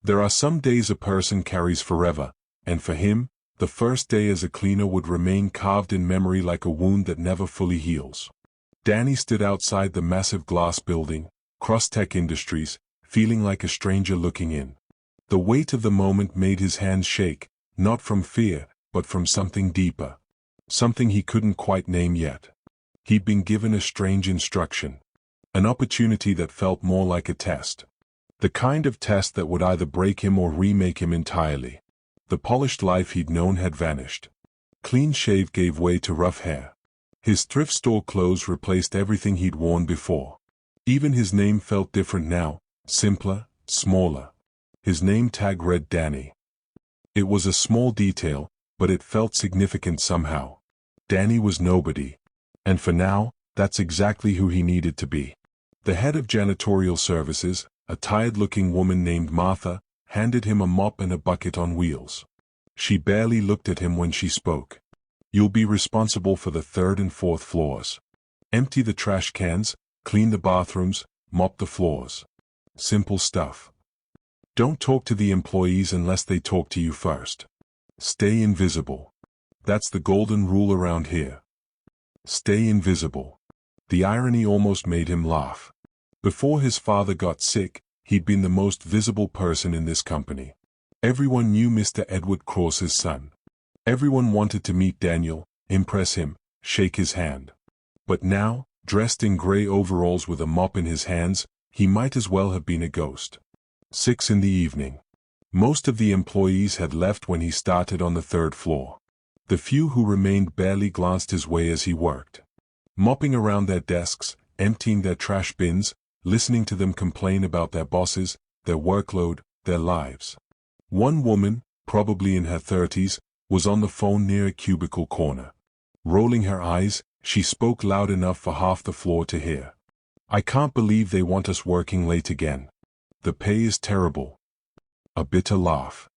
There are some days a person carries forever, and for him, the first day as a cleaner would remain carved in memory like a wound that never fully heals. Danny stood outside the massive glass building, Crosstech Industries, feeling like a stranger looking in. The weight of the moment made his hands shake, not from fear, but from something deeper. Something he couldn't quite name yet. He'd been given a strange instruction. An opportunity that felt more like a test. The kind of test that would either break him or remake him entirely. The polished life he'd known had vanished. Clean shave gave way to rough hair. His thrift store clothes replaced everything he'd worn before. Even his name felt different now, simpler, smaller. His name tag read Danny. It was a small detail, but it felt significant somehow. Danny was nobody. And for now, that's exactly who he needed to be. The head of janitorial services, a tired-looking woman named Martha, handed him a mop and a bucket on wheels. She barely looked at him when she spoke. You'll be responsible for the 3rd and 4th floors. Empty the trash cans, clean the bathrooms, mop the floors. Simple stuff. Don't talk to the employees unless they talk to you first. Stay invisible. That's the golden rule around here. Stay invisible. The irony almost made him laugh. Before his father got sick, he'd been the most visible person in this company. Everyone knew Mr. Edward Cross's son. Everyone wanted to meet Daniel, impress him, shake his hand. But now, dressed in gray overalls with a mop in his hands, he might as well have been a ghost. 6 in the evening. Most of the employees had left when he started on the 3rd floor. The few who remained barely glanced his way as he worked. Mopping around their desks, emptying their trash bins, listening to them complain about their bosses, their workload, their lives. One woman, probably in her 30s, was on the phone near a cubicle corner. Rolling her eyes, she spoke loud enough for half the floor to hear. I can't believe they want us working late again. The pay is terrible. A bitter laugh.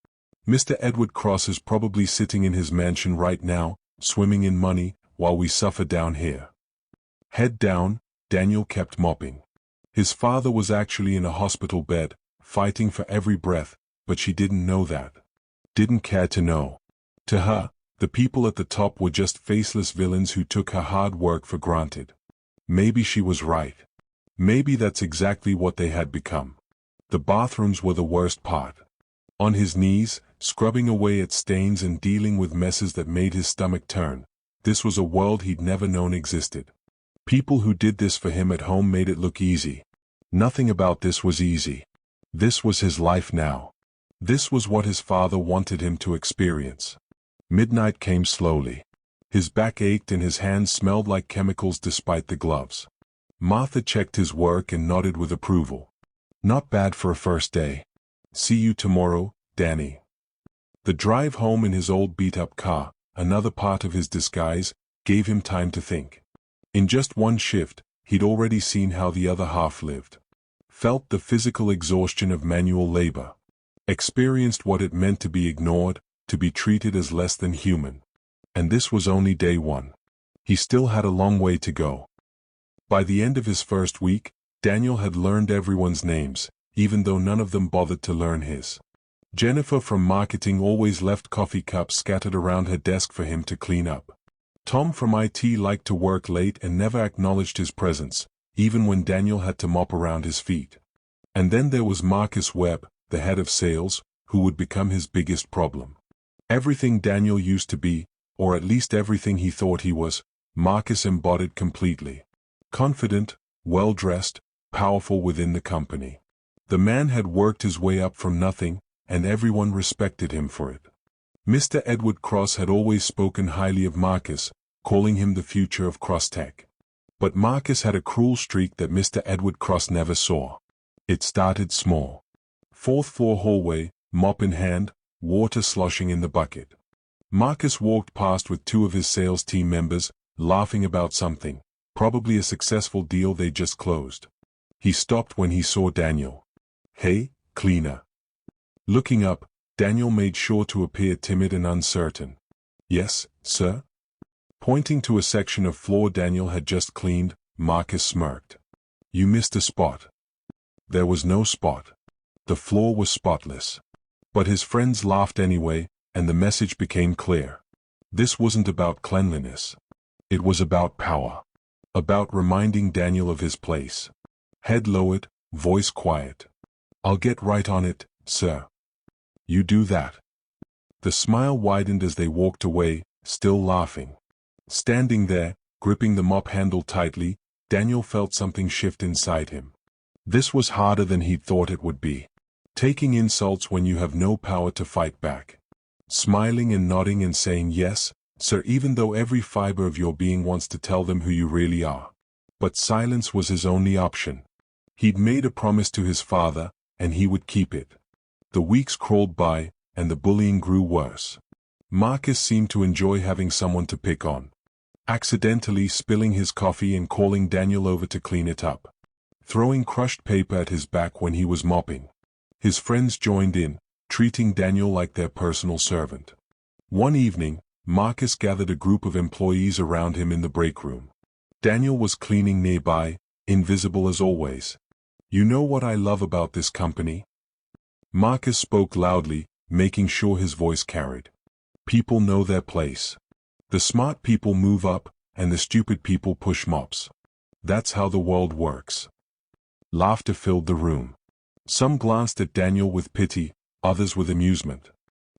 Mr. Edward Cross is probably sitting in his mansion right now, swimming in money, while we suffer down here. Head down, Daniel kept mopping. His father was actually in a hospital bed, fighting for every breath, but she didn't know that. Didn't care to know. To her, the people at the top were just faceless villains who took her hard work for granted. Maybe she was right. Maybe that's exactly what they had become. The bathrooms were the worst part. On his knees, scrubbing away at stains and dealing with messes that made his stomach turn. This was a world he'd never known existed. People who did this for him at home made it look easy. Nothing about this was easy. This was his life now. This was what his father wanted him to experience. Midnight came slowly. His back ached and his hands smelled like chemicals despite the gloves. Martha checked his work and nodded with approval. Not bad for a first day. See you tomorrow, Danny. The drive home in his old beat-up car, another part of his disguise, gave him time to think. In just one shift, he'd already seen how the other half lived. Felt the physical exhaustion of manual labor. Experienced what it meant to be ignored, to be treated as less than human. And this was only day 1. He still had a long way to go. By the end of his first week, Daniel had learned everyone's names, even though none of them bothered to learn his. Jennifer from marketing always left coffee cups scattered around her desk for him to clean up. Tom from IT liked to work late and never acknowledged his presence, even when Daniel had to mop around his feet. And then there was Marcus Webb, the head of sales, who would become his biggest problem. Everything Daniel used to be, or at least everything he thought he was, Marcus embodied completely. Confident, well-dressed, powerful within the company. The man had worked his way up from nothing, and everyone respected him for it. Mr. Edward Cross had always spoken highly of Marcus, calling him the future of Crosstech. But Marcus had a cruel streak that Mr. Edward Cross never saw. It started small. 4th floor hallway, mop in hand, water sloshing in the bucket. Marcus walked past with 2 of his sales team members, laughing about something, probably a successful deal they just closed. He stopped when he saw Daniel. Hey, cleaner. Looking up, Daniel made sure to appear timid and uncertain. Yes, sir? Pointing to a section of floor Daniel had just cleaned, Marcus smirked. You missed a spot. There was no spot. The floor was spotless. But his friends laughed anyway, and the message became clear. This wasn't about cleanliness. It was about power. About reminding Daniel of his place. Head lowered, voice quiet. "I'll get right on it, sir." "You do that." The smile widened as they walked away, still laughing. Standing there, gripping the mop handle tightly, Daniel felt something shift inside him. This was harder than he'd thought it would be. Taking insults when you have no power to fight back. Smiling and nodding and saying yes, sir, even though every fiber of your being wants to tell them who you really are. But silence was his only option. He'd made a promise to his father, and he would keep it. The weeks crawled by, and the bullying grew worse. Marcus seemed to enjoy having someone to pick on. Accidentally spilling his coffee and calling Daniel over to clean it up. Throwing crushed paper at his back when he was mopping. His friends joined in, treating Daniel like their personal servant. One evening, Marcus gathered a group of employees around him in the break room. Daniel was cleaning nearby, invisible as always. "You know what I love about this company?" Marcus spoke loudly, making sure his voice carried. "People know their place. The smart people move up, and the stupid people push mops. That's how the world works." Laughter filled the room. Some glanced at Daniel with pity, others with amusement.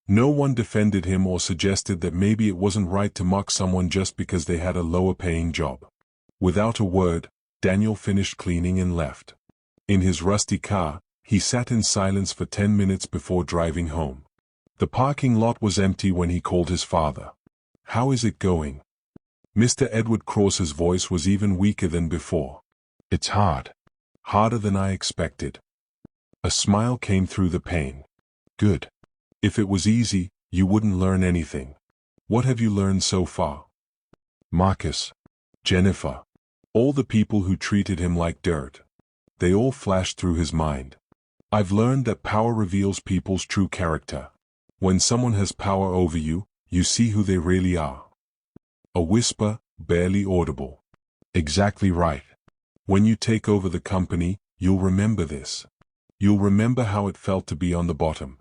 No one defended him or suggested that maybe it wasn't right to mock someone just because they had a lower-paying job. Without a word, Daniel finished cleaning and left. In his rusty car, he sat in silence for 10 minutes before driving home. The parking lot was empty when he called his father. "How is it going?" Mr. Edward Cross's voice was even weaker than before. "It's hard. Harder than I expected." A smile came through the pain. "Good. If it was easy, you wouldn't learn anything. What have you learned so far?" Marcus. Jennifer. All the people who treated him like dirt. They all flashed through his mind. "I've learned that power reveals people's true character. When someone has power over you, you see who they really are." A whisper, barely audible. "Exactly right. When you take over the company, you'll remember this. You'll remember how it felt to be on the bottom.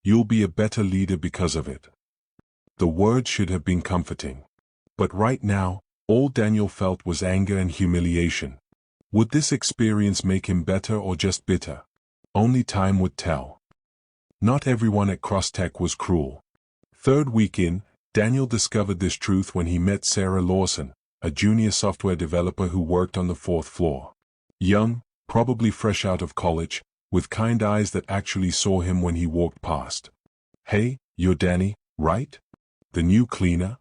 You'll be a better leader because of it." The words should have been comforting. But right now, all Daniel felt was anger and humiliation. Would this experience make him better or just bitter? Only time would tell. Not everyone at Crosstech was cruel. Third week in, Daniel discovered this truth when he met Sarah Lawson, a junior software developer who worked on the 4th floor. Young, probably fresh out of college, with kind eyes that actually saw him when he walked past. "Hey, you're Danny, right? The new cleaner?"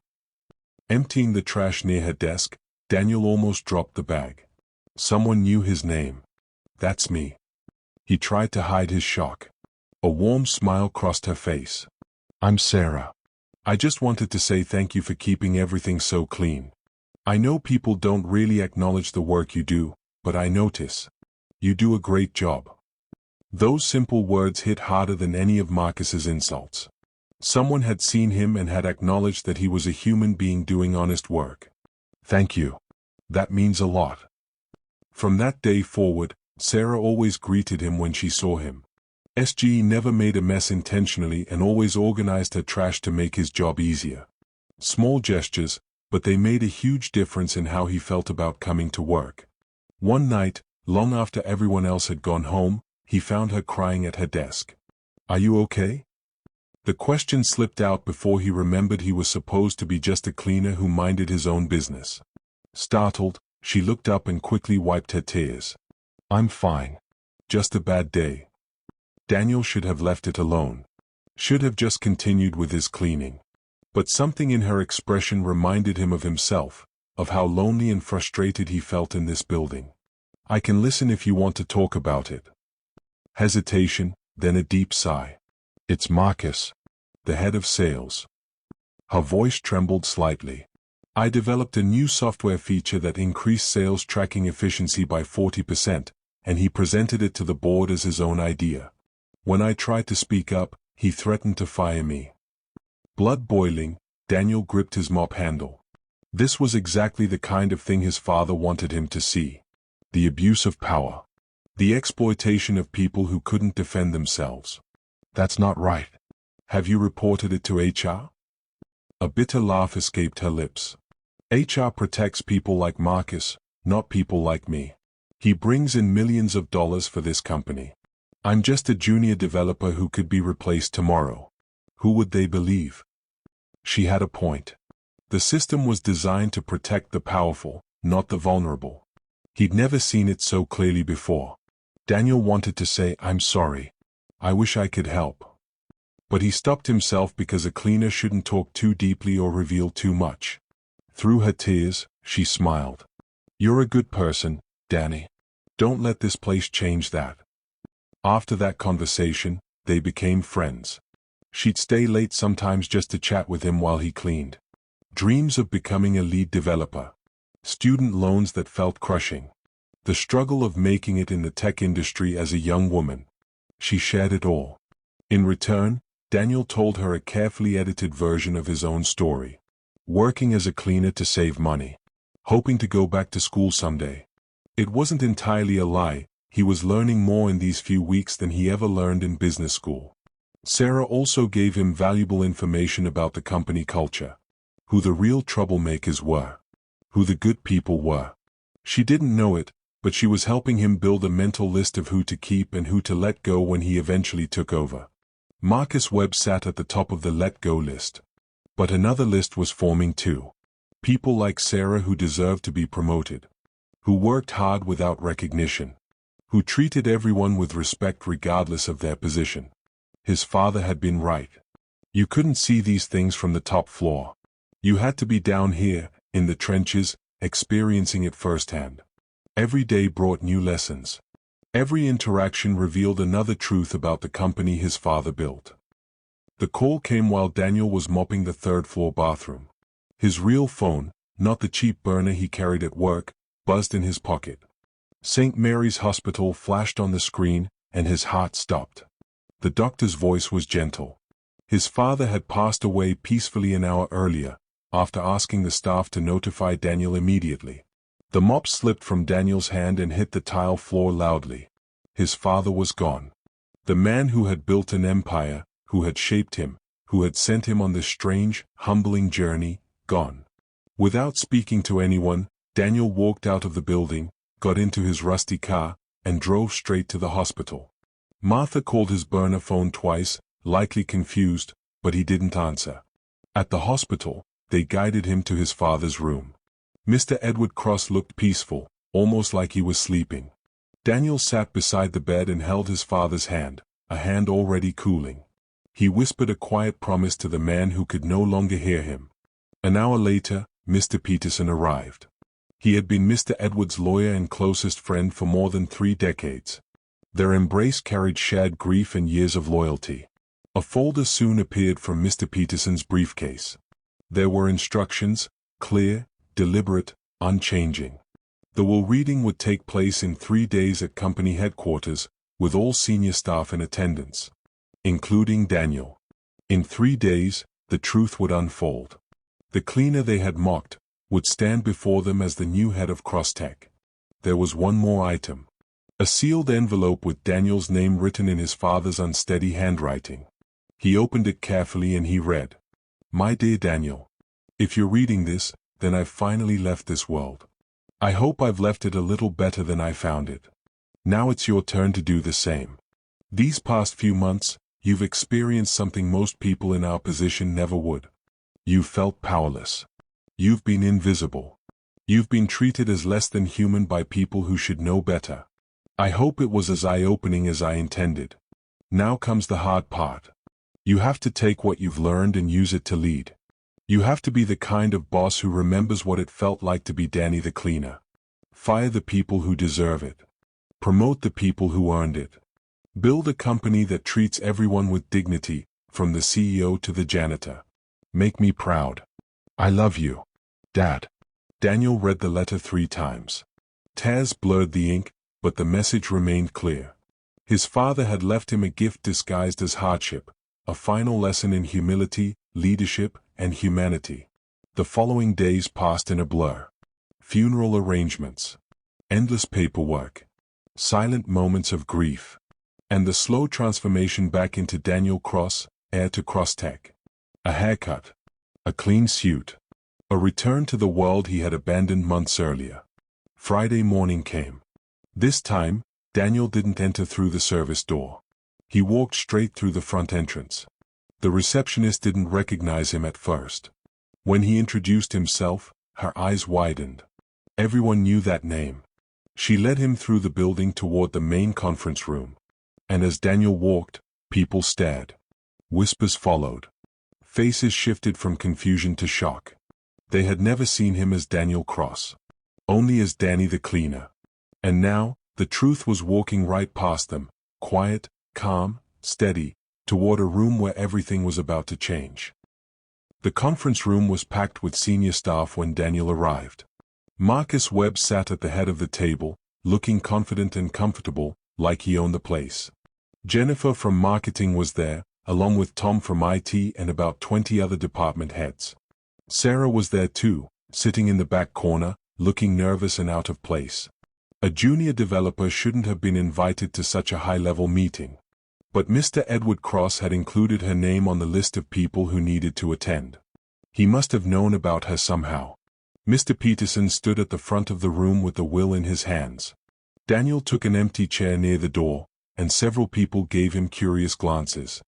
Emptying the trash near her desk, Daniel almost dropped the bag. Someone knew his name. "That's me." He tried to hide his shock. A warm smile crossed her face. "I'm Sarah. I just wanted to say thank you for keeping everything so clean. I know people don't really acknowledge the work you do, but I notice. You do a great job." Those simple words hit harder than any of Marcus's insults. Someone had seen him and had acknowledged that he was a human being doing honest work. "Thank you. That means a lot." From that day forward, Sarah always greeted him when she saw him. SGE never made a mess intentionally and always organized her trash to make his job easier. Small gestures, but they made a huge difference in how he felt about coming to work. One night, long after everyone else had gone home, he found her crying at her desk. "Are you okay?" The question slipped out before he remembered he was supposed to be just a cleaner who minded his own business. Startled, she looked up and quickly wiped her tears. "I'm fine. Just a bad day." Daniel should have left it alone. Should have just continued with his cleaning. But something in her expression reminded him of himself, of how lonely and frustrated he felt in this building. "I can listen if you want to talk about it." Hesitation, then a deep sigh. "It's Marcus, the head of sales." Her voice trembled slightly. "I developed a new software feature that increased sales tracking efficiency by 40%, and he presented it to the board as his own idea. When I tried to speak up, he threatened to fire me." Blood boiling, Daniel gripped his mop handle. This was exactly the kind of thing his father wanted him to see. The abuse of power. The exploitation of people who couldn't defend themselves. That's not right. Have you reported it to HR? A bitter laugh escaped her lips. HR protects people like Marcus, not people like me. He brings in millions of dollars for this company. I'm just a junior developer who could be replaced tomorrow. Who would they believe? She had a point. The system was designed to protect the powerful, not the vulnerable. He'd never seen it so clearly before. Daniel wanted to say, "I'm sorry. I wish I could help." But he stopped himself because a cleaner shouldn't talk too deeply or reveal too much. Through her tears, she smiled. "You're a good person, Danny. Don't let this place change that." After that conversation, they became friends. She'd stay late sometimes just to chat with him while he cleaned. Dreams of becoming a lead developer. Student loans that felt crushing. The struggle of making it in the tech industry as a young woman. She shared it all. In return, Daniel told her a carefully edited version of his own story. Working as a cleaner to save money. Hoping to go back to school someday. It wasn't entirely a lie. He was learning more in these few weeks than he ever learned in business school. Sarah also gave him valuable information about the company culture. Who the real troublemakers were. Who the good people were. She didn't know it, but she was helping him build a mental list of who to keep and who to let go when he eventually took over. Marcus Webb sat at the top of the let go list. But another list was forming too. People like Sarah who deserved to be promoted. Who worked hard without recognition. Who treated everyone with respect regardless of their position. His father had been right. You couldn't see these things from the top floor. You had to be down here, in the trenches, experiencing it firsthand. Every day brought new lessons. Every interaction revealed another truth about the company his father built. The call came while Daniel was mopping the third-floor bathroom. His real phone, not the cheap burner he carried at work, buzzed in his pocket. St. Mary's Hospital flashed on the screen, and his heart stopped. The doctor's voice was gentle. His father had passed away peacefully an hour earlier, after asking the staff to notify Daniel immediately. The mop slipped from Daniel's hand and hit the tile floor loudly. His father was gone. The man who had built an empire, who had shaped him, who had sent him on this strange, humbling journey, gone. Without speaking to anyone, Daniel walked out of the building, got into his rusty car, and drove straight to the hospital. Martha called his burner phone twice, likely confused, but he didn't answer. At the hospital, they guided him to his father's room. Mr. Edward Cross looked peaceful, almost like he was sleeping. Daniel sat beside the bed and held his father's hand, a hand already cooling. He whispered a quiet promise to the man who could no longer hear him. An hour later, Mr. Peterson arrived. He had been Mr. Edward's lawyer and closest friend for more than 3 decades. Their embrace carried shared grief and years of loyalty. A folder soon appeared from Mr. Peterson's briefcase. There were instructions, clear, deliberate, unchanging. The will reading would take place in 3 days at company headquarters, with all senior staff in attendance, including Daniel. In 3 days, the truth would unfold. The cleaner they had mocked would stand before them as the new head of Crosstech. There was one more item. A sealed envelope with Daniel's name written in his father's unsteady handwriting. He opened it carefully and he read, "My dear Daniel, if you're reading this, then I've finally left this world. I hope I've left it a little better than I found it. Now it's your turn to do the same. These past few months, you've experienced something most people in our position never would. You've felt powerless. You've been invisible. You've been treated as less than human by people who should know better. I hope it was as eye-opening as I intended. Now comes the hard part. You have to take what you've learned and use it to lead. You have to be the kind of boss who remembers what it felt like to be Danny the cleaner. Fire the people who deserve it. Promote the people who earned it. Build a company that treats everyone with dignity, from the CEO to the janitor. Make me proud. I love you, Dad." Daniel read the letter 3 times. Tears blurred the ink, but the message remained clear. His father had left him a gift disguised as hardship, a final lesson in humility, leadership, and humanity. The following days passed in a blur. Funeral arrangements. Endless paperwork. silent moments of grief, and the slow transformation back into Daniel Cross, heir to Crosstech. A haircut, a clean suit, a return to the world he had abandoned months earlier. Friday morning came. This time, Daniel didn't enter through the service door. He walked straight through the front entrance. The receptionist didn't recognize him at first. When he introduced himself, her eyes widened. Everyone knew that name. She led him through the building toward the main conference room. And as Daniel walked, people stared. Whispers followed. Faces shifted from confusion to shock. They had never seen him as Daniel Cross. Only as Danny the cleaner. And now, the truth was walking right past them, quiet, calm, steady, toward a room where everything was about to change. The conference room was packed with senior staff when Daniel arrived. Marcus Webb sat at the head of the table, looking confident and comfortable, like he owned the place. Jennifer from marketing was there, along with Tom from IT and about 20 other department heads. Sarah was there too, sitting in the back corner, looking nervous and out of place. A junior developer shouldn't have been invited to such a high-level meeting. But Mr. Edward Cross had included her name on the list of people who needed to attend. He must have known about her somehow. Mr. Peterson stood at the front of the room with the will in his hands. Daniel took an empty chair near the door, and several people gave him curious glances.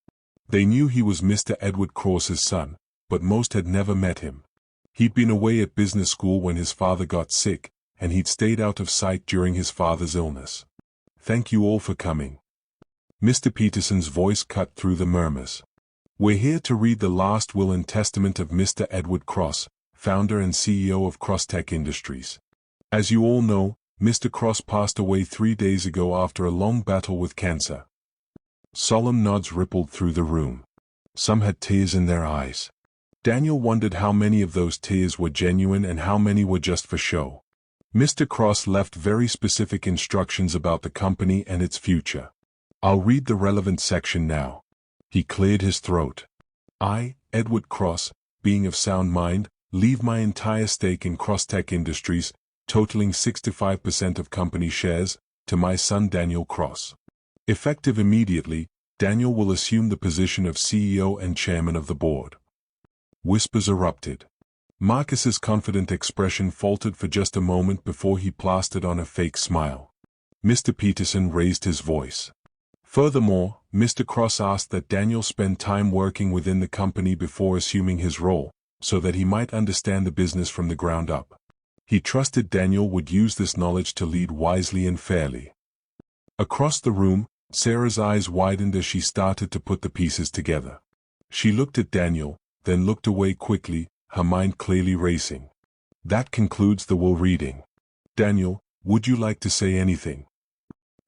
They knew he was Mr. Edward Cross's son, but most had never met him. He'd been away at business school when his father got sick, and he'd stayed out of sight during his father's illness. "Thank you all for coming." Mr. Peterson's voice cut through the murmurs. "We're here to read the last will and testament of Mr. Edward Cross, founder and CEO of Crosstech Industries. As you all know, Mr. Cross passed away 3 days ago after a long battle with cancer." Solemn nods rippled through the room. Some had tears in their eyes. Daniel wondered how many of those tears were genuine and how many were just for show. Mr. Cross left very specific instructions about the company and its future. "I'll read the relevant section now." He cleared his throat. "I, Edward Cross, being of sound mind, leave my entire stake in Crosstech Industries, totaling 65% of company shares, to my son Daniel Cross. Effective immediately, Daniel will assume the position of CEO and chairman of the board." Whispers erupted. Marcus's confident expression faltered for just a moment before he plastered on a fake smile. Mr. Peterson raised his voice. "Furthermore, Mr. Cross asked that Daniel spend time working within the company before assuming his role, so that he might understand the business from the ground up. He trusted Daniel would use this knowledge to lead wisely and fairly." Across the room, Sarah's eyes widened as she started to put the pieces together. She looked at Daniel, then looked away quickly, her mind clearly racing. "That concludes the will reading. Daniel, would you like to say anything?"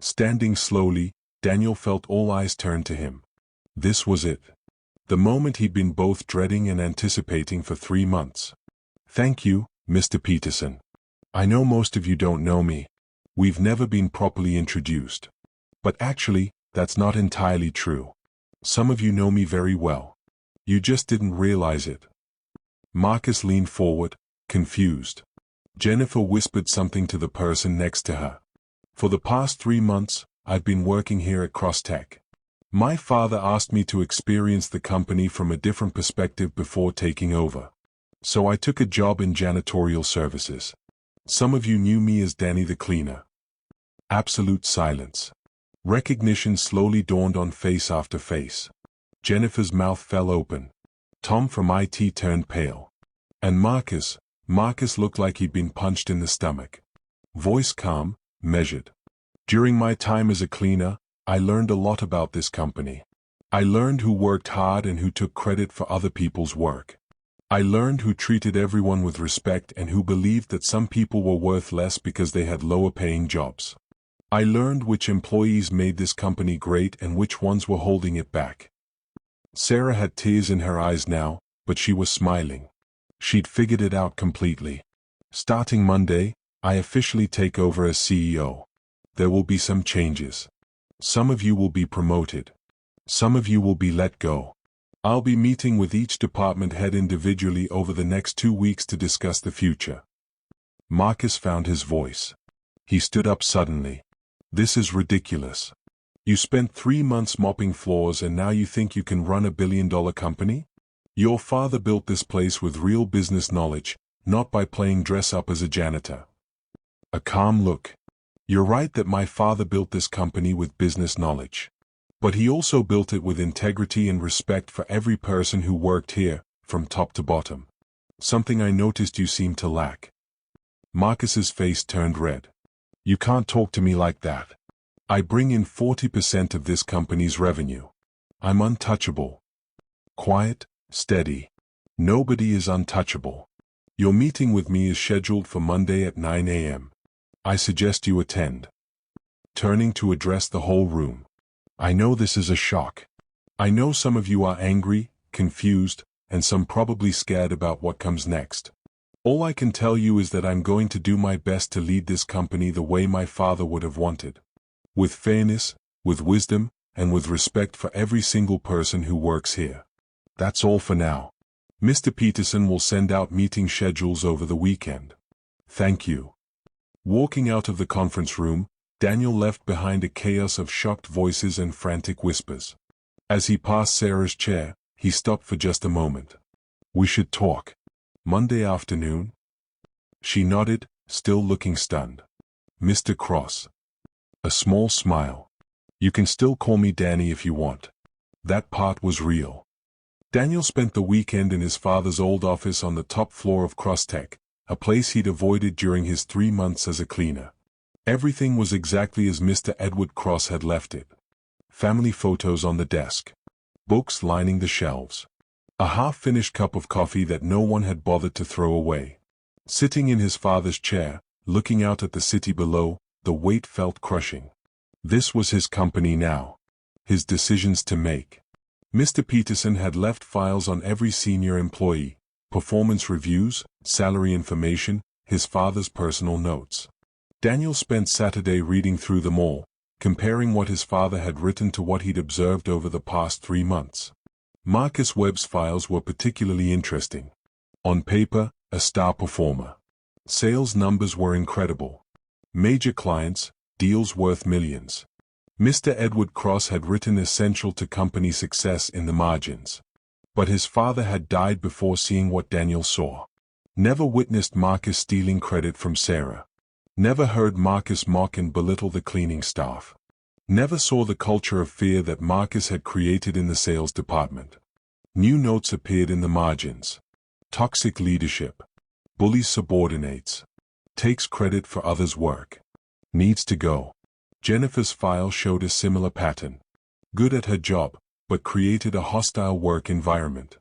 Standing slowly, Daniel felt all eyes turn to him. This was it. The moment he'd been both dreading and anticipating for 3 months. "Thank you, Mr. Peterson. I know most of you don't know me. We've never been properly introduced. But actually, that's not entirely true. Some of you know me very well. You just didn't realize it." Marcus leaned forward, confused. Jennifer whispered something to the person next to her. "For the past 3 months, I've been working here at Crosstech. My father asked me to experience the company from a different perspective before taking over. So I took a job in janitorial services. Some of you knew me as Danny the cleaner." Absolute silence. Recognition slowly dawned on face after face. Jennifer's mouth fell open. Tom from IT turned pale. And Marcus looked like he'd been punched in the stomach. Voice calm, measured. "During my time as a cleaner, I learned a lot about this company. I learned who worked hard and who took credit for other people's work. I learned who treated everyone with respect and who believed that some people were worth less because they had lower-paying jobs. I learned which employees made this company great and which ones were holding it back." Sarah had tears in her eyes now, but she was smiling. She'd figured it out completely. "Starting Monday, I officially take over as CEO. There will be some changes. Some of you will be promoted. Some of you will be let go. I'll be meeting with each department head individually over the next 2 weeks to discuss the future." Marcus found his voice. He stood up suddenly. This is ridiculous. You spent 3 months mopping floors and now you think you can run a billion-dollar company? Your father built this place with real business knowledge, not by playing dress-up as a janitor. A calm look. You're right that my father built this company with business knowledge. But he also built it with integrity and respect for every person who worked here, from top to bottom. Something I noticed you seem to lack. Marcus's face turned red. You can't talk to me like that. I bring in 40% of this company's revenue. I'm untouchable. Quiet, steady. Nobody is untouchable. Your meeting with me is scheduled for Monday at 9 a.m. I suggest you attend. Turning to address the whole room. I know this is a shock. I know some of you are angry, confused, and some probably scared about what comes next. All I can tell you is that I'm going to do my best to lead this company the way my father would have wanted. With fairness, with wisdom, and with respect for every single person who works here. That's all for now. Mr. Peterson will send out meeting schedules over the weekend. Thank you. Walking out of the conference room, Daniel left behind a chaos of shocked voices and frantic whispers. As he passed Sarah's chair, he stopped for just a moment. We should talk. Monday afternoon? She nodded, still looking stunned. Mr. Cross. A small smile. You can still call me Danny if you want. That part was real. Daniel spent the weekend in his father's old office on the top floor of Crosstech, a place he'd avoided during his 3 months as a cleaner. Everything was exactly as Mr. Edward Cross had left it. Family photos on the desk. Books lining the shelves. A half-finished cup of coffee that no one had bothered to throw away. Sitting in his father's chair, looking out at the city below, the weight felt crushing. This was his company now. His decisions to make. Mr. Peterson had left files on every senior employee, performance reviews, salary information, his father's personal notes. Daniel spent Saturday reading through them all, comparing what his father had written to what he'd observed over the past 3 months. Marcus Webb's files were particularly interesting. On paper, a star performer. Sales numbers were incredible. Major clients, deals worth millions. Mr. Edward Cross had written essential to company success in the margins. But his father had died before seeing what Daniel saw. Never witnessed Marcus stealing credit from Sarah. Never heard Marcus mock and belittle the cleaning staff. Never saw the culture of fear that Marcus had created in the sales department. New notes appeared in the margins. Toxic leadership. Bullies subordinates. Takes credit for others' work. Needs to go. Jennifer's file showed a similar pattern. Good at her job, but created a hostile work environment.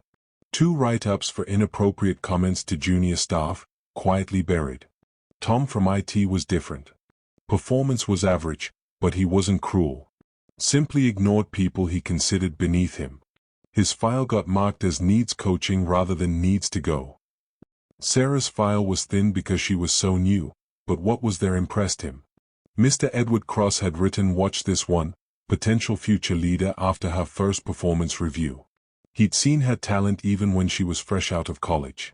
2 write-ups for inappropriate comments to junior staff, quietly buried. Tom from IT was different. Performance was average, but he wasn't cruel. Simply ignored people he considered beneath him. His file got marked as needs coaching rather than needs to go. Sarah's file was thin because she was so new, but what was there impressed him? Mr. Edward Cross had written "Watch this one," potential future leader, after her first performance review. He'd seen her talent even when she was fresh out of college.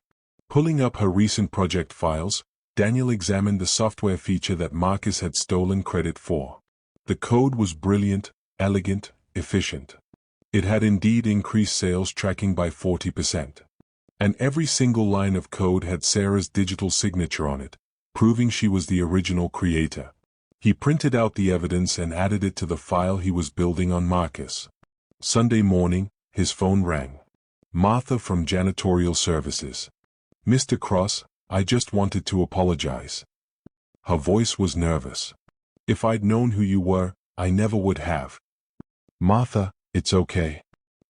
Pulling up her recent project files, Daniel examined the software feature that Marcus had stolen credit for. The code was brilliant, elegant, efficient. It had indeed increased sales tracking by 40%. And every single line of code had Sarah's digital signature on it, proving she was the original creator. He printed out the evidence and added it to the file he was building on Marcus. Sunday morning, his phone rang. Martha from Janitorial Services. "Mr. Cross, I just wanted to apologize." Her voice was nervous. "If I'd known who you were, I never would have." "Martha, it's okay.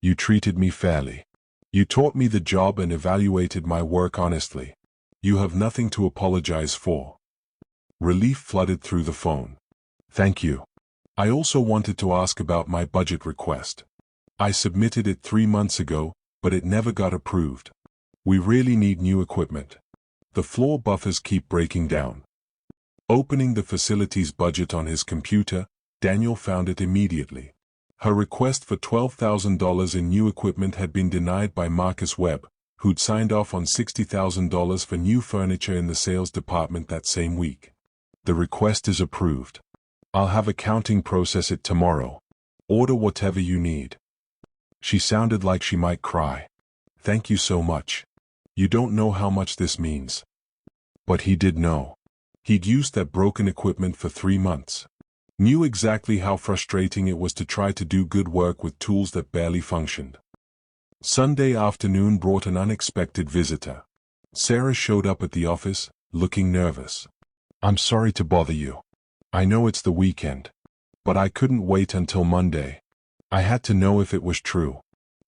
You treated me fairly. You taught me the job and evaluated my work honestly. You have nothing to apologize for." Relief flooded through the phone. "Thank you. I also wanted to ask about my budget request. I submitted it 3 months ago, but it never got approved. We really need new equipment. The floor buffers keep breaking down." Opening the facilities budget on his computer, Daniel found it immediately. Her request for $12,000 in new equipment had been denied by Marcus Webb, who'd signed off on $60,000 for new furniture in the sales department that same week. "The request is approved." I'll have accounting process it tomorrow. Order whatever you need. She sounded like she might cry. Thank you so much. You don't know how much this means. But he did know. He'd used that broken equipment for 3 months. Knew exactly how frustrating it was to try to do good work with tools that barely functioned. Sunday afternoon brought an unexpected visitor. Sarah showed up at the office, looking nervous. I'm sorry to bother you. I know it's the weekend. But I couldn't wait until Monday. I had to know if it was true.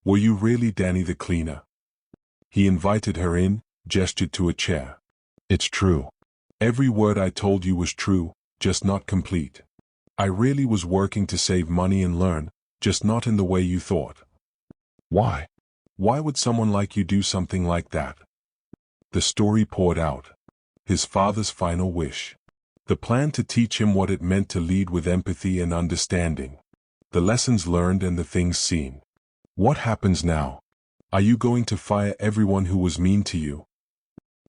Were you really Danny the cleaner? He invited her in, gestured to a chair. It's true. Every word I told you was true, just not complete. I really was working to save money and learn, just not in the way you thought. Why? Why would someone like you do something like that? The story poured out. His father's final wish. The plan to teach him what it meant to lead with empathy and understanding. The lessons learned and the things seen. What happens now? Are you going to fire everyone who was mean to you?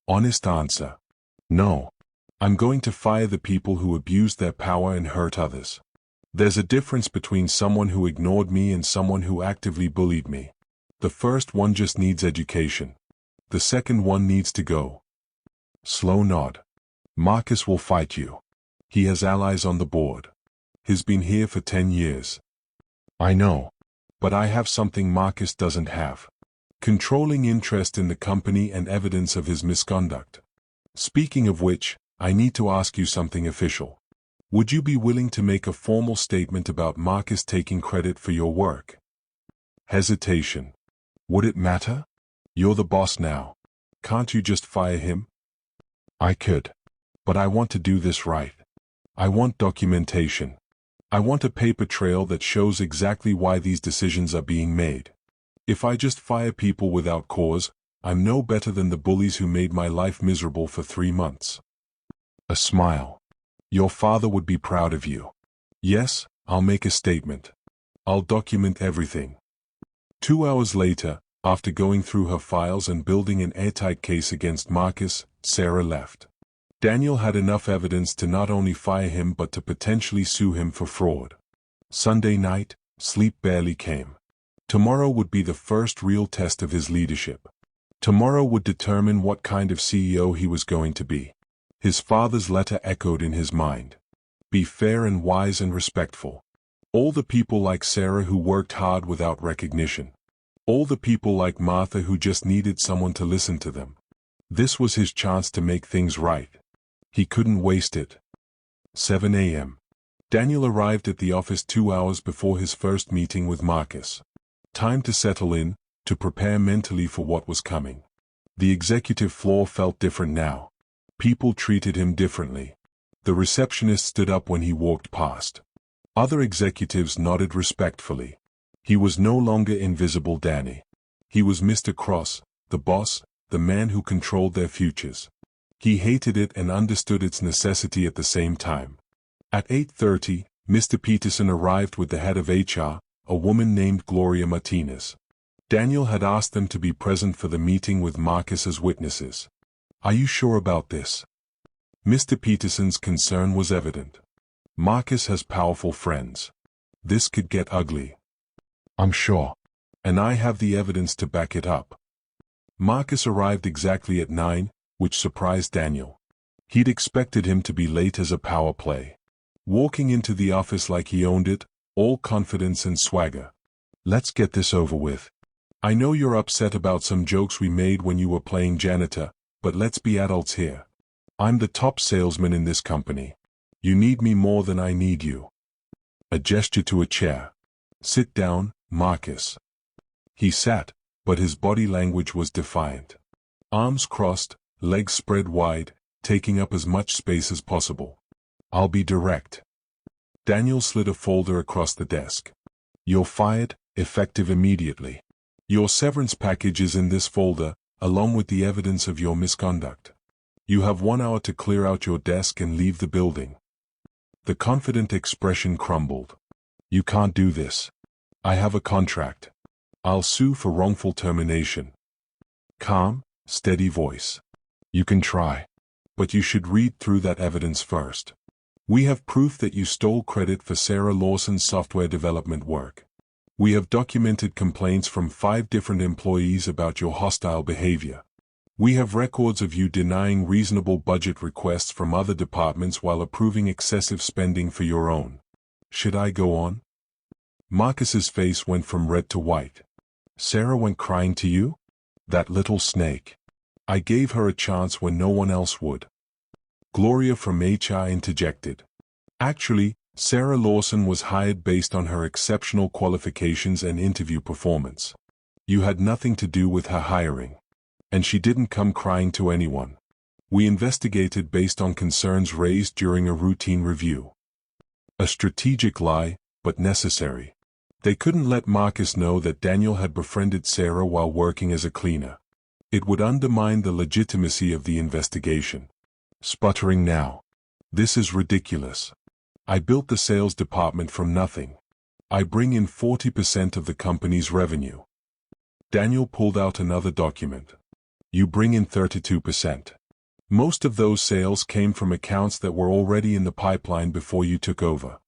Honest answer. No. I'm going to fire the people who abused their power and hurt others. There's a difference between someone who ignored me and someone who actively bullied me. The first one just needs education. The second one needs to go. Slow nod. Marcus will fight you. He has allies on the board. He's been here for 10 years. I know. But I have something Marcus doesn't have. Controlling interest in the company and evidence of his misconduct. Speaking of which, I need to ask you something official. Would you be willing to make a formal statement about Marcus taking credit for your work? Hesitation. Would it matter? You're the boss now. Can't you just fire him? I could. But I want to do this right. I want documentation. I want a paper trail that shows exactly why these decisions are being made. If I just fire people without cause, I'm no better than the bullies who made my life miserable for 3 months. A smile. Your father would be proud of you. Yes, I'll make a statement. I'll document everything. 2 hours later, after going through her files and building an airtight case against Marcus, Sarah left. Daniel had enough evidence to not only fire him but to potentially sue him for fraud. Sunday night, sleep barely came. Tomorrow would be the first real test of his leadership. Tomorrow would determine what kind of CEO he was going to be. His father's letter echoed in his mind. Be fair and wise and respectful. All the people like Sarah who worked hard without recognition. All the people like Martha who just needed someone to listen to them. This was his chance to make things right. He couldn't waste it. 7 a.m. Daniel arrived at the office 2 hours before his first meeting with Marcus. Time to settle in, to prepare mentally for what was coming. The executive floor felt different now. People treated him differently. The receptionist stood up when he walked past. Other executives nodded respectfully. He was no longer Invisible Danny. He was Mr. Cross, the boss, the man who controlled their futures. He hated it and understood its necessity at the same time. At 8:30, Mr. Peterson arrived with the head of HR, a woman named Gloria Martinez. Daniel had asked them to be present for the meeting with Marcus as witnesses. Are you sure about this? Mr. Peterson's concern was evident. Marcus has powerful friends. This could get ugly. I'm sure. And I have the evidence to back it up. Marcus arrived exactly at 9, which surprised Daniel. He'd expected him to be late as a power play. Walking into the office like he owned it, all confidence and swagger. Let's get this over with. I know you're upset about some jokes we made when you were playing janitor, but let's be adults here. I'm the top salesman in this company. You need me more than I need you. A gesture to a chair. Sit down, Marcus. He sat, but his body language was defiant. Arms crossed, legs spread wide, taking up as much space as possible. I'll be direct. Daniel slid a folder across the desk. You're fired, effective immediately. Your severance package is in this folder, along with the evidence of your misconduct. You have 1 hour to clear out your desk and leave the building. The confident expression crumbled. You can't do this. I have a contract. I'll sue for wrongful termination. Calm, steady voice. You can try. But you should read through that evidence first. We have proof that you stole credit for Sarah Lawson's software development work. We have documented complaints from 5 different employees about your hostile behavior. We have records of you denying reasonable budget requests from other departments while approving excessive spending for your own. Should I go on? Marcus's face went from red to white. Sarah went crying to you? That little snake. I gave her a chance when no one else would. Gloria from HR interjected. Actually, Sarah Lawson was hired based on her exceptional qualifications and interview performance. You had nothing to do with her hiring. And she didn't come crying to anyone. We investigated based on concerns raised during a routine review. A strategic lie, but necessary. They couldn't let Marcus know that Daniel had befriended Sarah while working as a cleaner. It would undermine the legitimacy of the investigation. Sputtering now. This is ridiculous. I built the sales department from nothing. I bring in 40% of the company's revenue. Daniel pulled out another document. You bring in 32%. Most of those sales came from accounts that were already in the pipeline before you took over.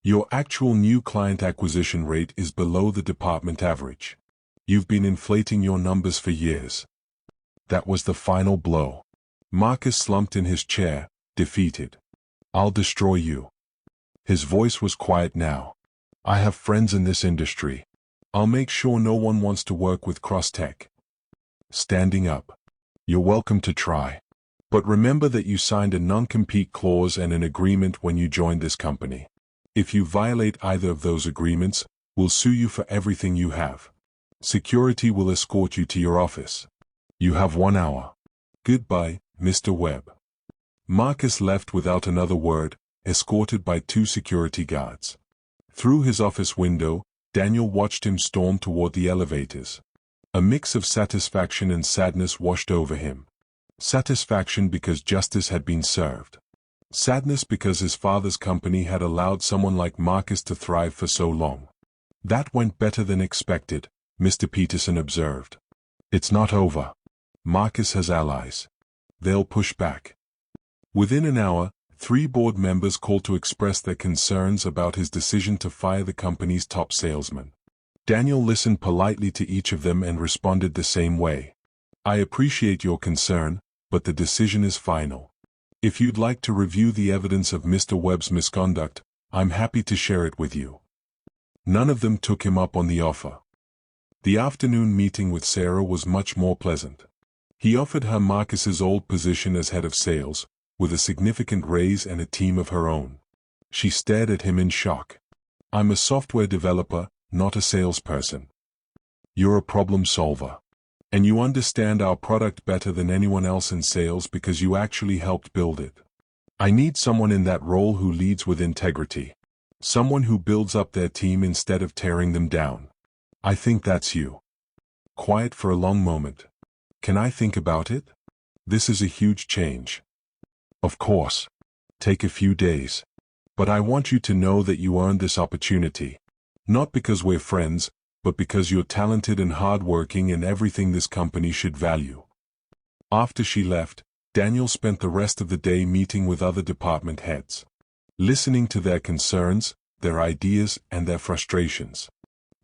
Your actual new client acquisition rate is below the department average. You've been inflating your numbers for years. That was the final blow. Marcus slumped in his chair, defeated. I'll destroy you. His voice was quiet now. I have friends in this industry. I'll make sure no one wants to work with Crosstech. Standing up. You're welcome to try. But remember that you signed a non-compete clause and an agreement when you joined this company. If you violate either of those agreements, we'll sue you for everything you have. Security will escort you to your office. You have 1 hour. Goodbye, Mr. Webb. Marcus left without another word, escorted by 2 security guards. Through his office window, Daniel watched him storm toward the elevators. A mix of satisfaction and sadness washed over him. Satisfaction because justice had been served. Sadness because his father's company had allowed someone like Marcus to thrive for so long. That went better than expected, Mr. Peterson observed. It's not over. Marcus has allies. They'll push back. Within an hour, 3 board members called to express their concerns about his decision to fire the company's top salesman. Daniel listened politely to each of them and responded the same way. I appreciate your concern, but the decision is final. If you'd like to review the evidence of Mr. Webb's misconduct, I'm happy to share it with you. None of them took him up on the offer. The afternoon meeting with Sarah was much more pleasant. He offered her Marcus's old position as head of sales, with a significant raise and a team of her own. She stared at him in shock. I'm a software developer, not a salesperson. You're a problem solver. And you understand our product better than anyone else in sales because you actually helped build it. I need someone in that role who leads with integrity. Someone who builds up their team instead of tearing them down. I think that's you. Quiet for a long moment. Can I think about it? This is a huge change. Of course. Take a few days. But I want you to know that you earned this opportunity. Not because we're friends, but because you're talented and hardworking and everything this company should value. After she left, Daniel spent the rest of the day meeting with other department heads. Listening to their concerns, their ideas, and their frustrations.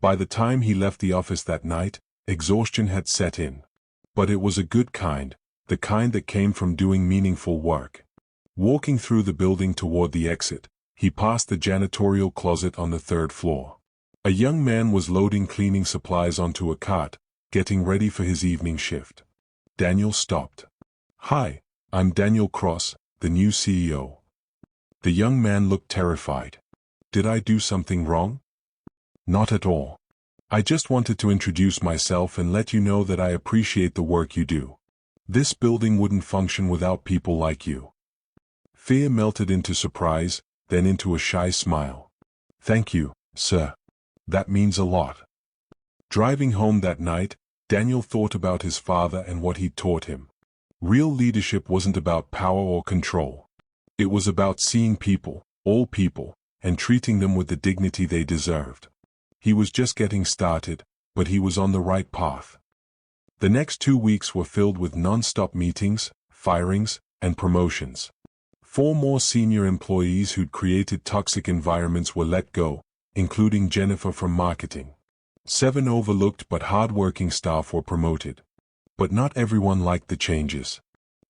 By the time he left the office that night, exhaustion had set in. But it was a good kind, the kind that came from doing meaningful work. Walking through the building toward the exit, he passed the janitorial closet on the 3rd floor. A young man was loading cleaning supplies onto a cart, getting ready for his evening shift. Daniel stopped. Hi, I'm Daniel Cross, the new CEO. The young man looked terrified. Did I do something wrong? Not at all. I just wanted to introduce myself and let you know that I appreciate the work you do. This building wouldn't function without people like you. Fear melted into surprise, then into a shy smile. Thank you, sir. That means a lot. Driving home that night, Daniel thought about his father and what he'd taught him. Real leadership wasn't about power or control. It was about seeing people, all people, and treating them with the dignity they deserved. He was just getting started, but he was on the right path. The next 2 weeks were filled with non-stop meetings, firings, and promotions. 4 more senior employees who'd created toxic environments were let go, including Jennifer from marketing. 7 overlooked but hard-working staff were promoted. But not everyone liked the changes.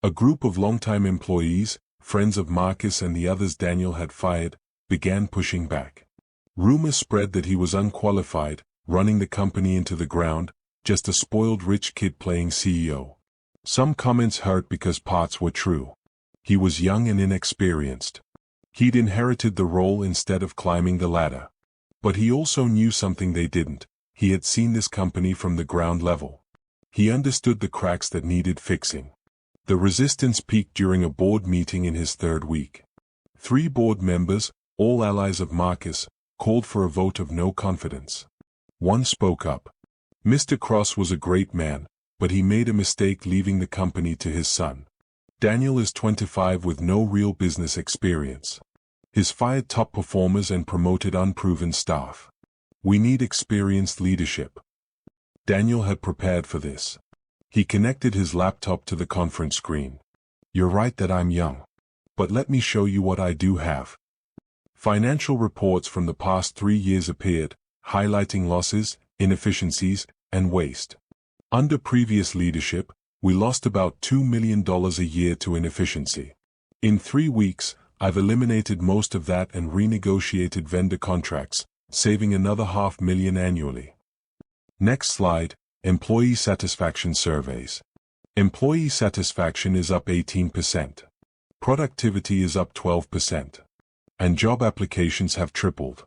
A group of longtime employees, friends of Marcus and the others Daniel had fired, began pushing back. Rumors spread that he was unqualified, running the company into the ground, just a spoiled rich kid playing CEO. Some comments hurt because parts were true. He was young and inexperienced. He'd inherited the role instead of climbing the ladder. But he also knew something they didn't. He had seen this company from the ground level. He understood the cracks that needed fixing. The resistance peaked during a board meeting in his 3rd week. 3 board members, all allies of Marcus, called for a vote of no confidence. One spoke up. Mr. Cross was a great man, but he made a mistake leaving the company to his son. Daniel is 25 with no real business experience. He's fired top performers and promoted unproven staff. We need experienced leadership. Daniel had prepared for this. He connected his laptop to the conference screen. You're right that I'm young. But let me show you what I do have. Financial reports from the past 3 years appeared, highlighting losses, inefficiencies, and waste. Under previous leadership, we lost about $2 million a year to inefficiency. In 3 weeks, I've eliminated most of that and renegotiated vendor contracts, saving another $500,000 annually. Next slide, employee satisfaction surveys. Employee satisfaction is up 18%. Productivity is up 12%. And job applications have tripled.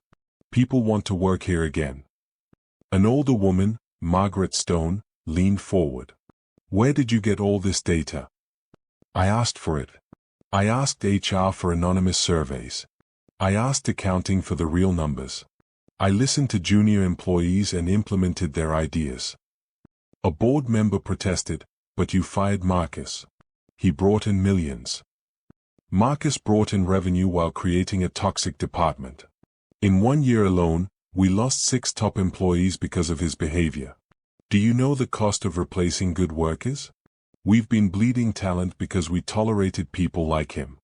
People want to work here again. An older woman, Margaret Stone, leaned forward. Where did you get all this data? I asked for it. I asked HR for anonymous surveys. I asked accounting for the real numbers. I listened to junior employees and implemented their ideas. A board member protested, but you fired Marcus. He brought in millions. Marcus brought in revenue while creating a toxic department. In 1 year alone, we lost 6 top employees because of his behavior. Do you know the cost of replacing good workers? We've been bleeding talent because we tolerated people like him.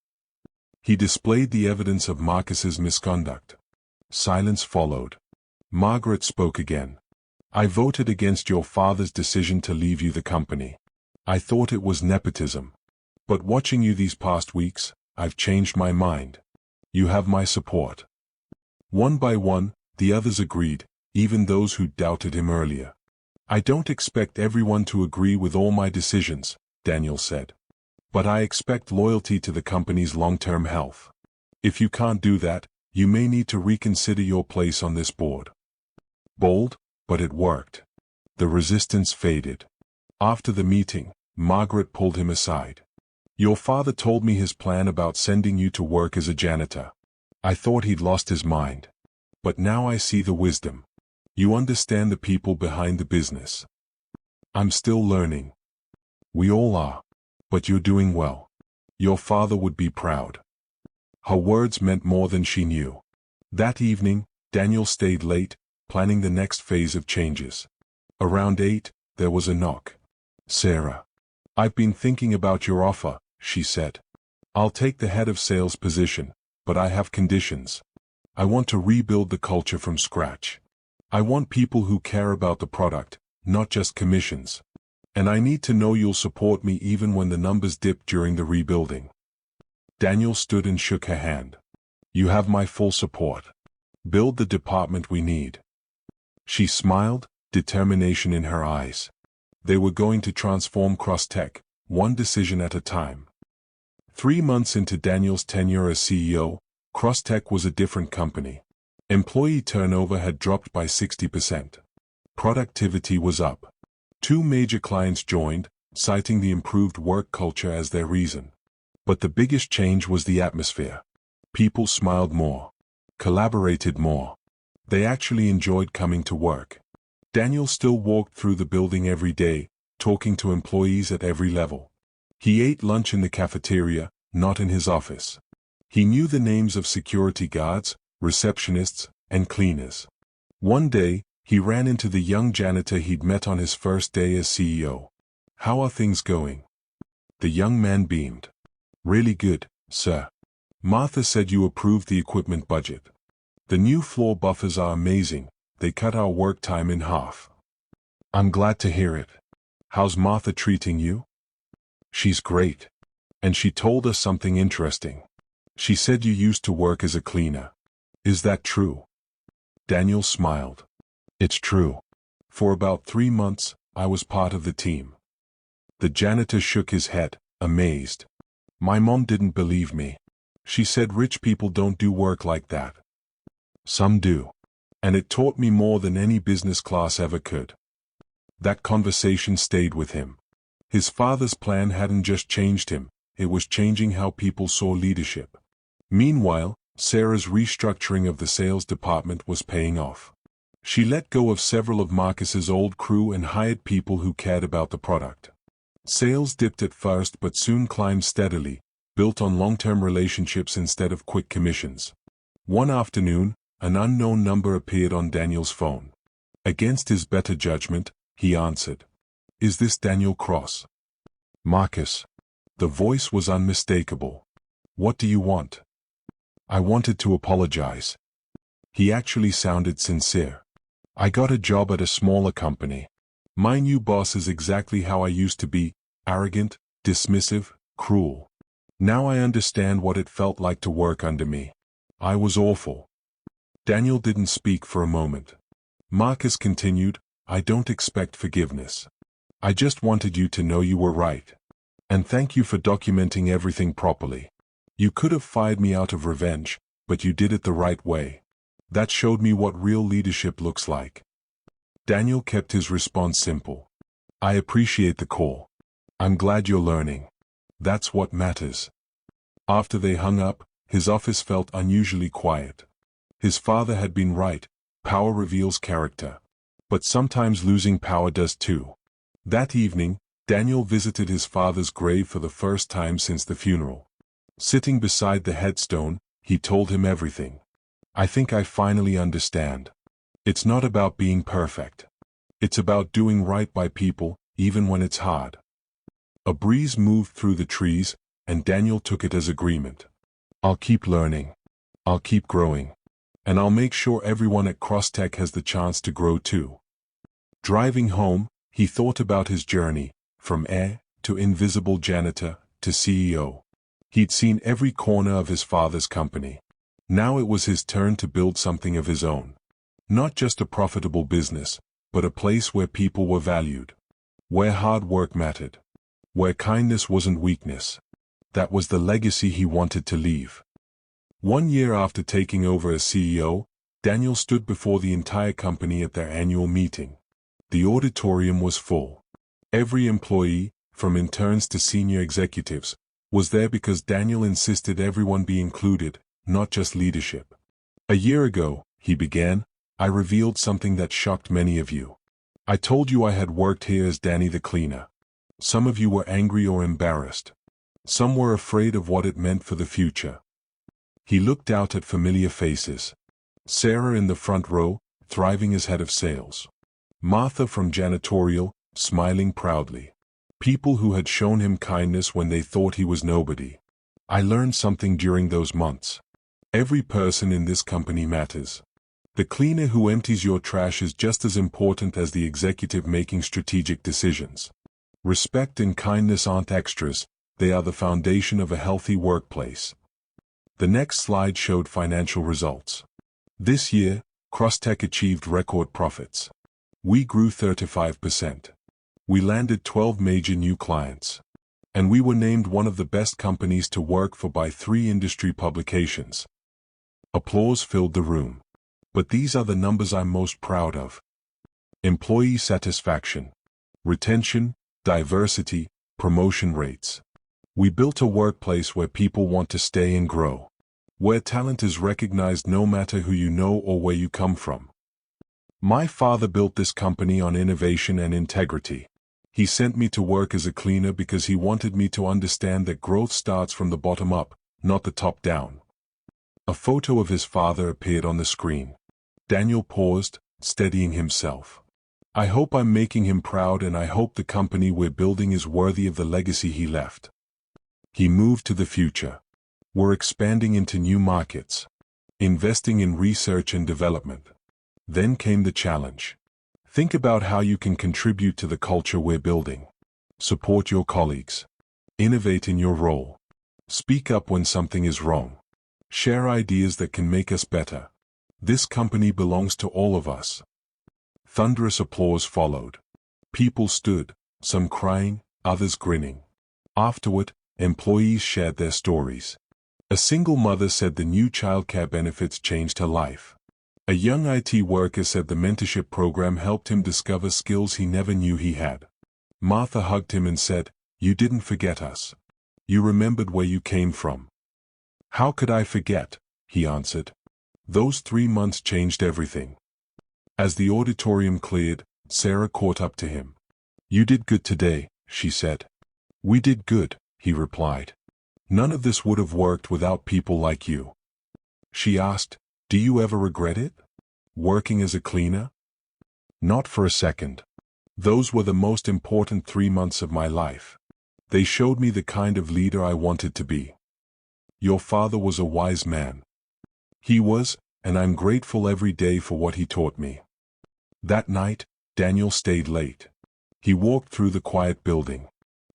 He displayed the evidence of Marcus's misconduct. Silence followed. Margaret spoke again. I voted against your father's decision to leave you the company. I thought it was nepotism. But watching you these past weeks, I've changed my mind. You have my support. One by one, the others agreed, even those who doubted him earlier. I don't expect everyone to agree with all my decisions, Daniel said. But I expect loyalty to the company's long-term health. If you can't do that, you may need to reconsider your place on this board. Bold, but it worked. The resistance faded. After the meeting, Margaret pulled him aside. Your father told me his plan about sending you to work as a janitor. I thought he'd lost his mind. But now I see the wisdom. You understand the people behind the business. I'm still learning. We all are. But you're doing well. Your father would be proud. Her words meant more than she knew. That evening, Daniel stayed late, planning the next phase of changes. Around 8, there was a knock. Sarah. I've been thinking about your offer, she said. I'll take the head of sales position, but I have conditions. I want to rebuild the culture from scratch. I want people who care about the product, not just commissions. And I need to know you'll support me even when the numbers dip during the rebuilding. Daniel stood and shook her hand. You have my full support. Build the department we need. She smiled, determination in her eyes. They were going to transform Crosstech, one decision at a time. 3 months into Daniel's tenure as CEO, Crosstech was a different company. Employee turnover had dropped by 60%. Productivity was up. 2 major clients joined, citing the improved work culture as their reason. But the biggest change was the atmosphere. People smiled more. Collaborated more. They actually enjoyed coming to work. Daniel still walked through the building every day, talking to employees at every level. He ate lunch in the cafeteria, not in his office. He knew the names of security guards, receptionists, and cleaners. One day, he ran into the young janitor he'd met on his first day as CEO. How are things going? The young man beamed. Really good, sir. Martha said you approved the equipment budget. The new floor buffers are amazing, they cut our work time in half. I'm glad to hear it. How's Martha treating you? She's great. And she told us something interesting. She said you used to work as a cleaner. Is that true? Daniel smiled. It's true. For about 3 months, I was part of the team. The janitor shook his head, amazed. My mom didn't believe me. She said rich people don't do work like that. Some do. And it taught me more than any business class ever could. That conversation stayed with him. His father's plan hadn't just changed him, it was changing how people saw leadership. Meanwhile, Sarah's restructuring of the sales department was paying off. She let go of several of Marcus's old crew and hired people who cared about the product. Sales dipped at first but soon climbed steadily, built on long-term relationships instead of quick commissions. One afternoon, an unknown number appeared on Daniel's phone. Against his better judgment, he answered. Is this Daniel Cross? Marcus. The voice was unmistakable. What do you want? I wanted to apologize. He actually sounded sincere. I got a job at a smaller company. My new boss is exactly how I used to be, arrogant, dismissive, cruel. Now I understand what it felt like to work under me. I was awful. Daniel didn't speak for a moment. Marcus continued, I don't expect forgiveness. I just wanted you to know you were right. And thank you for documenting everything properly. You could have fired me out of revenge, but you did it the right way. That showed me what real leadership looks like. Daniel kept his response simple. I appreciate the call. I'm glad you're learning. That's what matters. After they hung up, his office felt unusually quiet. His father had been right, power reveals character. But sometimes losing power does too. That evening, Daniel visited his father's grave for the first time since the funeral. Sitting beside the headstone, he told him everything. I think I finally understand. It's not about being perfect. It's about doing right by people, even when it's hard. A breeze moved through the trees, and Daniel took it as agreement. I'll keep learning. I'll keep growing. And I'll make sure everyone at CrossTech has the chance to grow too. Driving home, he thought about his journey, from heir to invisible janitor to CEO. He'd seen every corner of his father's company. Now it was his turn to build something of his own. Not just a profitable business, but a place where people were valued. Where hard work mattered. Where kindness wasn't weakness. That was the legacy he wanted to leave. 1 year after taking over as CEO, Daniel stood before the entire company at their annual meeting. The auditorium was full. Every employee, from interns to senior executives, was there because Daniel insisted everyone be included, not just leadership. A year ago, he began, I revealed something that shocked many of you. I told you I had worked here as Danny the cleaner. Some of you were angry or embarrassed. Some were afraid of what it meant for the future. He looked out at familiar faces. Sarah in the front row, thriving as head of sales. Martha from janitorial, smiling proudly. People who had shown him kindness when they thought he was nobody. I learned something during those months. Every person in this company matters. The cleaner who empties your trash is just as important as the executive making strategic decisions. Respect and kindness aren't extras, they are the foundation of a healthy workplace. The next slide showed financial results. This year, CrossTech achieved record profits. We grew 35%. We landed 12 major new clients. And we were named one of the best companies to work for by 3 industry publications. Applause filled the room. But these are the numbers I'm most proud of. Employee satisfaction, retention, diversity, promotion rates. We built a workplace where people want to stay and grow. Where talent is recognized no matter who you know or where you come from. My father built this company on innovation and integrity. He sent me to work as a cleaner because he wanted me to understand that growth starts from the bottom up, not the top down. A photo of his father appeared on the screen. Daniel paused, steadying himself. I hope I'm making him proud, and I hope the company we're building is worthy of the legacy he left. He moved to the future. We're expanding into new markets, investing in research and development. Then came the challenge. Think about how you can contribute to the culture we're building. Support your colleagues. Innovate in your role. Speak up when something is wrong. Share ideas that can make us better. This company belongs to all of us. Thunderous applause followed. People stood, some crying, others grinning. Afterward, employees shared their stories. A single mother said the new childcare benefits changed her life. A young IT worker said the mentorship program helped him discover skills he never knew he had. Martha hugged him and said, "You didn't forget us. You remembered where you came from." "How could I forget?" he answered. Those 3 months changed everything. As the auditorium cleared, Sarah caught up to him. "You did good today," she said. "We did good," he replied. "None of this would have worked without people like you." She asked, "Do you ever regret it? Working as a cleaner?" "Not for a second. Those were the most important 3 months of my life. They showed me the kind of leader I wanted to be." "Your father was a wise man." "He was, and I'm grateful every day for what he taught me." That night, Daniel stayed late. He walked through the quiet building.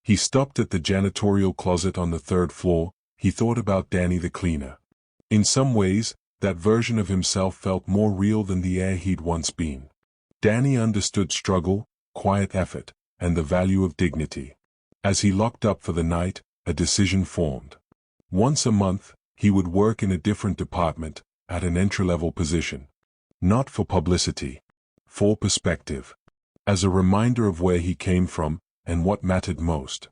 He stopped at the janitorial closet on the 3rd floor. He thought about Danny the cleaner. In some ways, that version of himself felt more real than the heir he'd once been. Danny understood struggle, quiet effort, and the value of dignity. As he locked up for the night, a decision formed. Once a month, he would work in a different department, at an entry-level position. Not for publicity. For perspective. As a reminder of where he came from, and what mattered most.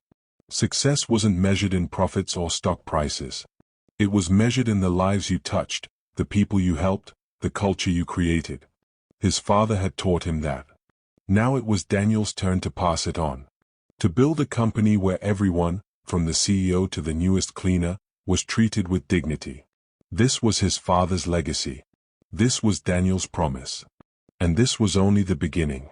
Success wasn't measured in profits or stock prices. It was measured in the lives you touched, the people you helped, the culture you created. His father had taught him that. Now it was Daniel's turn to pass it on. To build a company where everyone, from the CEO to the newest cleaner, was treated with dignity. This was his father's legacy. This was Daniel's promise. And this was only the beginning.